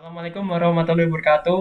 Assalamualaikum warahmatullahi wabarakatuh.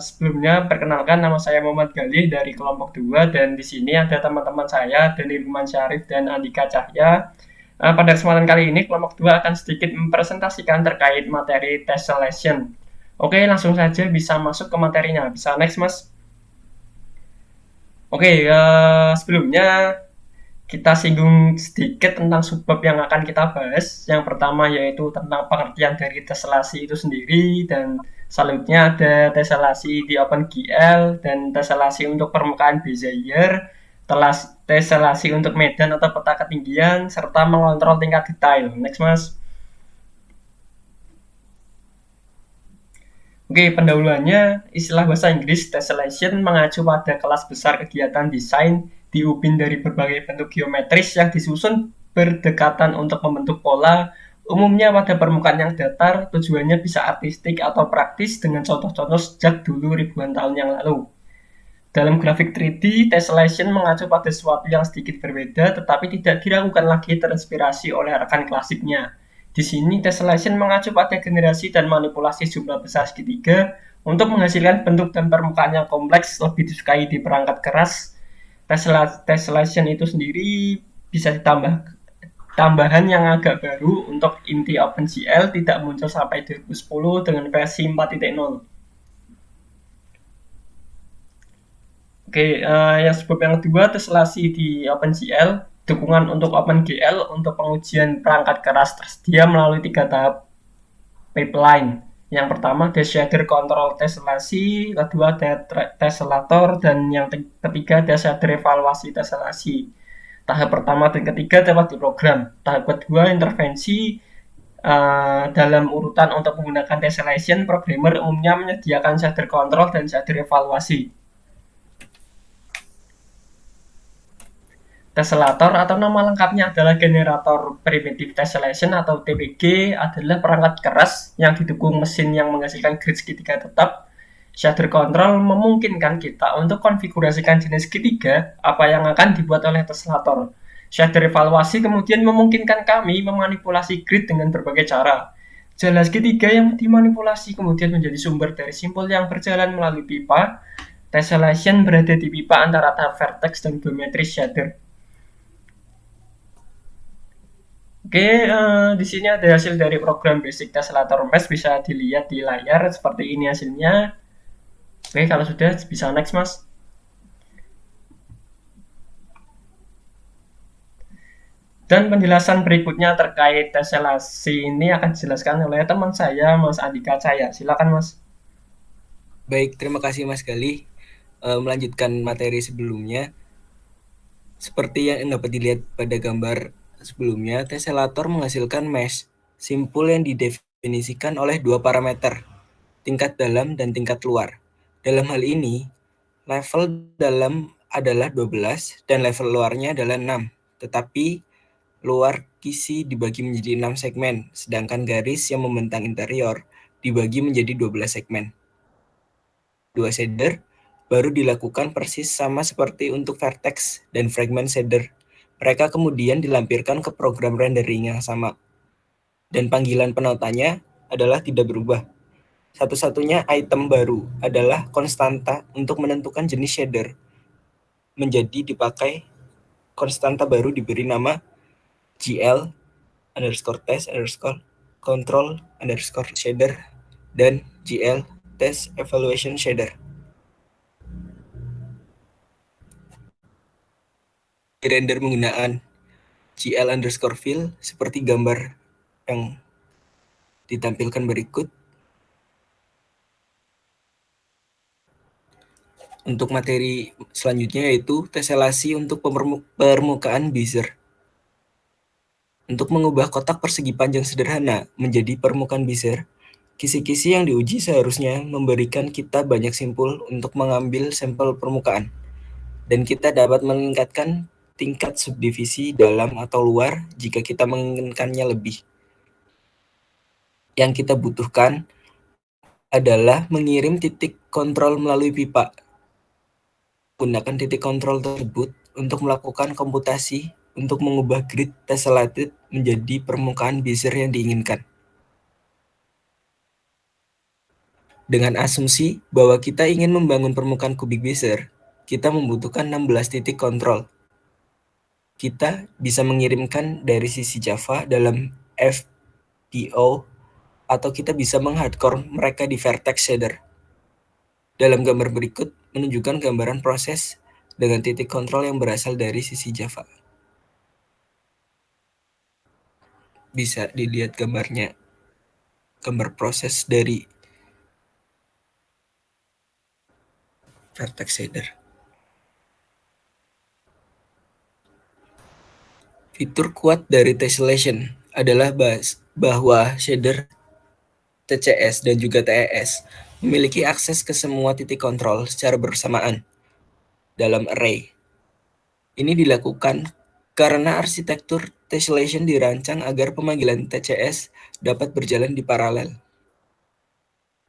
Sebelumnya perkenalkan nama saya Muhammad Galih dari kelompok 2 dan di sini ada teman-teman saya Dani Lukman Syarif dan Andika Cahya. Pada kesempatan kali ini kelompok 2 akan sedikit mempresentasikan terkait materi tessellation. Oke, langsung saja bisa masuk ke materinya. Bisa next, Mas. Oke, sebelumnya kita singgung sedikit tentang subbab yang akan kita bahas. Yang pertama yaitu tentang pengertian dari tesselasi itu sendiri, dan selanjutnya ada tesselasi di OpenGL dan tesselasi untuk permukaan Bezier, tesselasi untuk medan atau peta ketinggian, serta mengontrol tingkat detail. Next, Mas. Oke, pendahuluannya, istilah bahasa Inggris tessellation mengacu pada kelas besar kegiatan desain di UPIN dari berbagai bentuk geometris yang disusun berdekatan untuk membentuk pola, umumnya pada permukaan yang datar, tujuannya bisa artistik atau praktis dengan contoh-contoh sejak dulu ribuan tahun yang lalu. Dalam grafik 3D, tessellation mengacu pada sesuatu yang sedikit berbeda tetapi tidak diragukan lagi terinspirasi oleh rekan klasiknya. Di sini, tessellation mengacu pada generasi dan manipulasi jumlah besar segitiga untuk menghasilkan bentuk dan permukaan yang kompleks lebih disukai di perangkat keras. Tessellation itu sendiri bisa ditambah tambahan yang agak baru untuk inti OpenGL tidak muncul sampai 2010 dengan versi 4.0. Oke, yang sebab yang kedua tesselasi di OpenGL, dukungan untuk OpenGL untuk pengujian perangkat keras tersedia melalui 3 tahap pipeline. Yang pertama ada shader control tesselasi, kedua ada tessellator, dan yang ketiga ada shader evaluasi tesselasi. Tahap pertama dan ketiga dapat diprogram. Tahap kedua intervensi dalam urutan untuk menggunakan tessellation, programmer umumnya menyediakan shader control dan shader evaluasi. Tessellator atau nama lengkapnya adalah generator primitive tessellation atau TPG adalah perangkat keras yang didukung mesin yang menghasilkan grid segitiga tetap. Shader control memungkinkan kita untuk konfigurasikan jenis segitiga apa yang akan dibuat oleh tessellator. Shader evaluasi kemudian memungkinkan kami memanipulasi grid dengan berbagai cara. Jala segitiga yang dimanipulasi kemudian menjadi sumber dari simpul yang berjalan melalui pipa. Tessellation berada di pipa antara tahap vertex dan geometri shader. Oke, di sini ada hasil dari program basic tessellator mesh, bisa dilihat di layar seperti ini hasilnya. Oke, kalau sudah bisa next, Mas. Dan penjelasan berikutnya terkait tessellasi ini akan dijelaskan oleh teman saya, Mas Andika Cahya. Silakan, Mas. Baik, terima kasih Mas Gali. Melanjutkan materi sebelumnya, seperti yang dapat dilihat pada gambar sebelumnya, tessellator menghasilkan mesh simpul yang didefinisikan oleh dua parameter, tingkat dalam dan tingkat luar. Dalam hal ini, level dalam adalah 12 dan level luarnya adalah 6, tetapi luar kisi dibagi menjadi 6 segmen, sedangkan garis yang membentang interior dibagi menjadi 12 segmen. Dua shader baru dilakukan persis sama seperti untuk vertex dan fragment shader. Mereka kemudian dilampirkan ke program rendering yang sama. Dan panggilan penautannya adalah tidak berubah. Satu-satunya item baru adalah konstanta untuk menentukan jenis shader. Menjadi dipakai konstanta baru diberi nama GL underscore test underscore control underscore shader dan GL test evaluation shader. Dirender menggunakan GL underscore fill seperti gambar yang ditampilkan berikut. Untuk materi selanjutnya yaitu tesselasi untuk permukaan Bezier. Untuk mengubah kotak persegi panjang sederhana menjadi permukaan Bezier, kisi-kisi yang diuji seharusnya memberikan kita banyak simpul untuk mengambil sampel permukaan, dan kita dapat meningkatkan tingkat subdivisi dalam atau luar jika kita menginginkannya lebih. Yang kita butuhkan adalah mengirim titik kontrol melalui pipa. Gunakan titik kontrol tersebut untuk melakukan komputasi untuk mengubah grid tessellated menjadi permukaan Bezier yang diinginkan. Dengan asumsi bahwa kita ingin membangun permukaan kubik Bezier, kita membutuhkan 16 titik kontrol. Kita bisa mengirimkan dari sisi Java dalam FDO, atau kita bisa menghardcore mereka di vertex shader. Dalam gambar berikut menunjukkan gambaran proses dengan titik kontrol yang berasal dari sisi Java. Bisa dilihat gambarnya, gambar proses dari vertex shader. Fitur kuat dari tessellation adalah bahwa shader TCS dan juga TES memiliki akses ke semua titik kontrol secara bersamaan dalam array. Ini dilakukan karena arsitektur tessellation dirancang agar pemanggilan TCS dapat berjalan di paralel.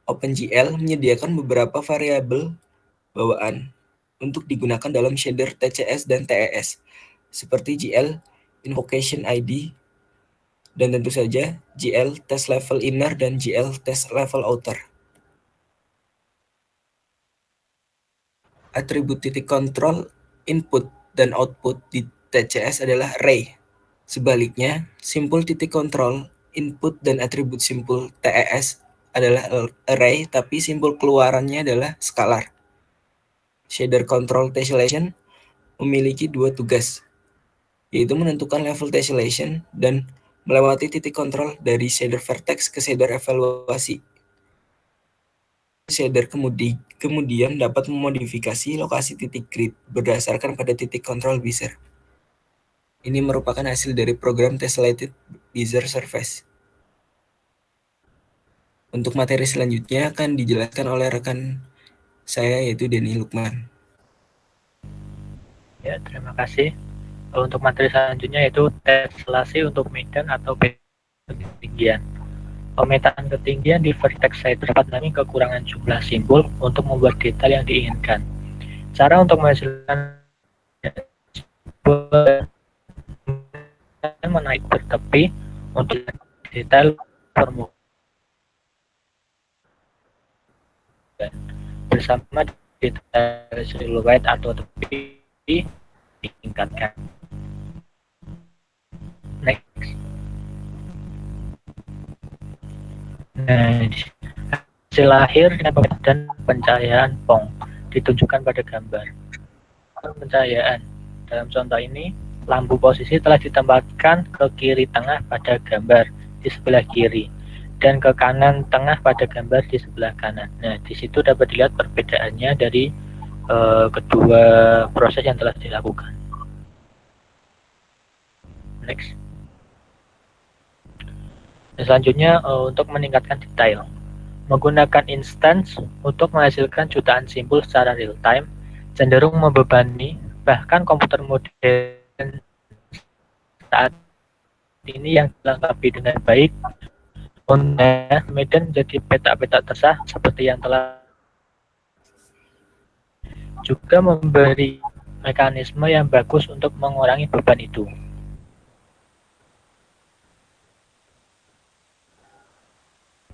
OpenGL menyediakan beberapa variabel bawaan untuk digunakan dalam shader TCS dan TES, seperti GL Invocation ID, dan tentu saja GL Test Level Inner dan GL Test Level Outer. Atribut titik kontrol input dan output di TCS adalah array. Sebaliknya, simpul titik kontrol input dan atribut simpul TES adalah array, tapi simpul keluarannya adalah scalar. Shader control tessellation memiliki dua tugas, yaitu menentukan level tessellation dan melewati titik kontrol dari shader vertex ke shader evaluasi. Shader kemudian dapat memodifikasi lokasi titik grid berdasarkan pada titik kontrol Bezier. Ini merupakan hasil dari program Tessellated Bezier Surface. Untuk materi selanjutnya akan dijelaskan oleh rekan saya, yaitu Denny Lukman. Ya, terima kasih. Untuk materi selanjutnya yaitu tessellasi untuk medan atau ketinggian. Pemetaan ketinggian di vertex shader dapat mengalami kekurangan jumlah simbol untuk membuat detail yang diinginkan. Cara untuk menghasilkan menaik bertepi untuk detail permukaan bersama detail siluet atau tepi ditingkatkan. Next. Nah, hasil akhir dan pencahayaan PONG ditunjukkan pada gambar. Pencahayaan dalam contoh ini, lampu posisi telah ditempatkan ke kiri tengah pada gambar di sebelah kiri dan ke kanan tengah pada gambar di sebelah kanan. Nah, di situ dapat dilihat perbedaannya dari kedua proses yang telah dilakukan. Next. Dan selanjutnya untuk meningkatkan detail, menggunakan instance untuk menghasilkan jutaan simbol secara real time cenderung membebani bahkan komputer modern saat ini yang dilengkapi dengan baik. Medan menjadi peta-peta tersah seperti yang telah juga memberi mekanisme yang bagus untuk mengurangi beban itu.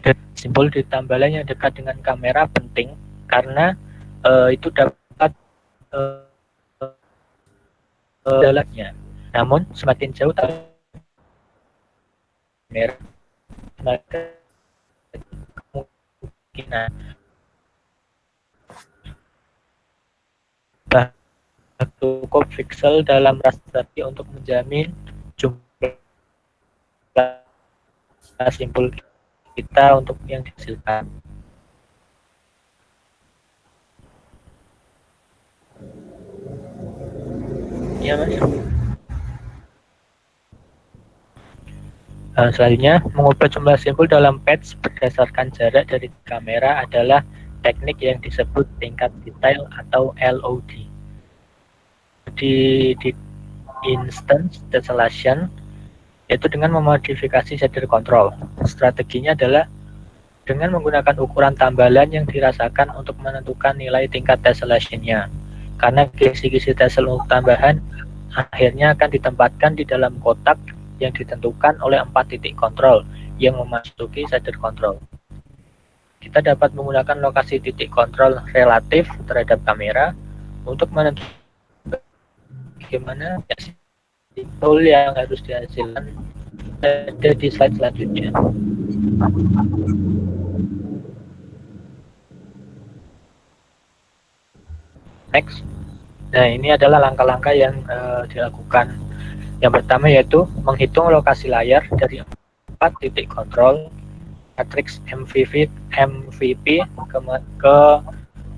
Dan simbol di tambalan yang dekat dengan kamera penting karena itu dapat jalannya. Namun semakin jauh kamera, maka kemungkinan cukup pixel dalam raster untuk menjamin jumlah simbol kita untuk yang dihasilkan. Ya, Mas. Selanjutnya, mengubah jumlah simbol dalam patch berdasarkan jarak dari kamera adalah teknik yang disebut tingkat detail atau LOD. Di instance tessellation, yaitu dengan memodifikasi shader control. Strateginya adalah dengan menggunakan ukuran tambalan yang dirasakan untuk menentukan nilai tingkat tessellation-nya. Karena kisi-kisi tessel untuk tambahan akhirnya akan ditempatkan di dalam kotak yang ditentukan oleh 4 titik kontrol yang memasuki shader control. kita dapat menggunakan lokasi titik kontrol relatif terhadap kamera untuk menentukan bagaimana tool yang harus dihasilkan ada di slide selanjutnya. Next. Nah, ini adalah langkah-langkah yang dilakukan. Yang pertama yaitu menghitung lokasi layar dari 4 titik kontrol matriks MVP ke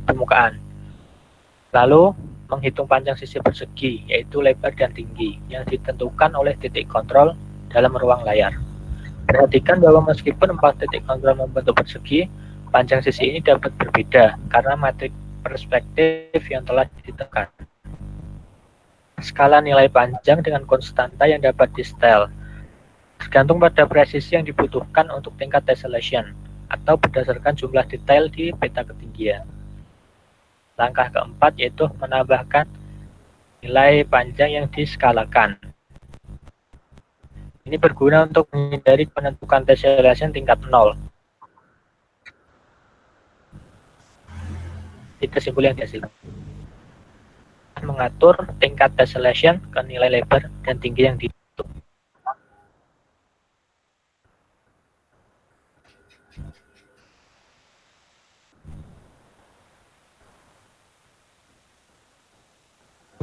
permukaan. Lalu menghitung panjang sisi persegi, yaitu lebar dan tinggi, yang ditentukan oleh titik kontrol dalam ruang layar. Perhatikan bahwa meskipun 4 titik kontrol membentuk persegi, panjang sisi ini dapat berbeda karena matriks perspektif yang telah ditentukan. Skala nilai panjang dengan konstanta yang dapat di-setel tergantung pada presisi yang dibutuhkan untuk tingkat tessellation atau berdasarkan jumlah detail di peta ketinggian. Langkah keempat yaitu menambahkan nilai panjang yang diskalakan. Ini berguna untuk menghindari penentukan tessellation tingkat 0. Titik simpul yang dihasilkan. Mengatur tingkat tessellation ke nilai lebar dan tinggi yang dibutuhkan.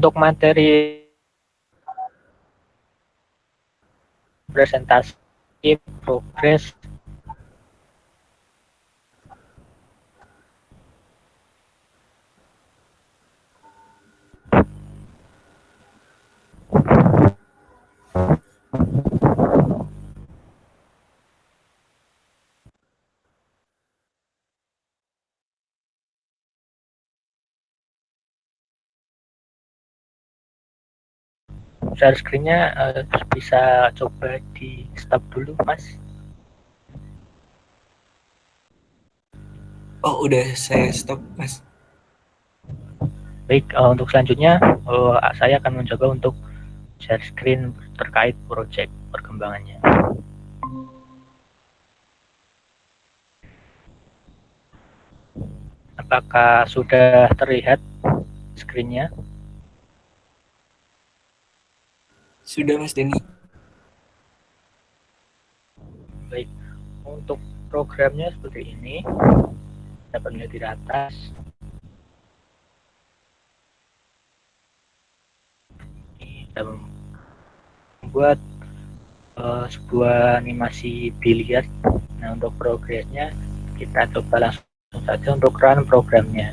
Untuk materi presentasi progres share screen-nya bisa coba di stop dulu, Mas. Oh, udah saya stop, Mas. Baik, untuk selanjutnya saya akan mencoba untuk share screen terkait project perkembangannya. Apakah sudah terlihat screen-nya? Sudah, Mas Denny. Baik, untuk programnya seperti ini. Dapat melihat di atas. Kita membuat sebuah animasi biliar. Nah, untuk progresnya kita coba langsung saja untuk run programnya.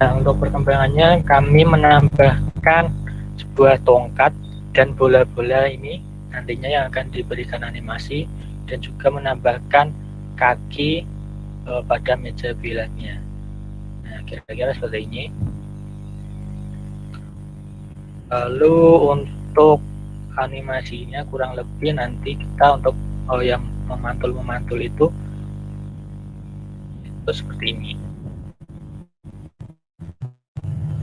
Nah, untuk perkembangannya kami menambahkan sebuah tongkat dan bola-bola ini nantinya yang akan diberikan animasi dan juga menambahkan kaki pada meja bilangnya. Nah, kira-kira seperti ini. Lalu untuk animasinya kurang lebih nanti kita untuk yang memantul itu seperti ini.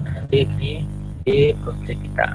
Nanti ini di project kita.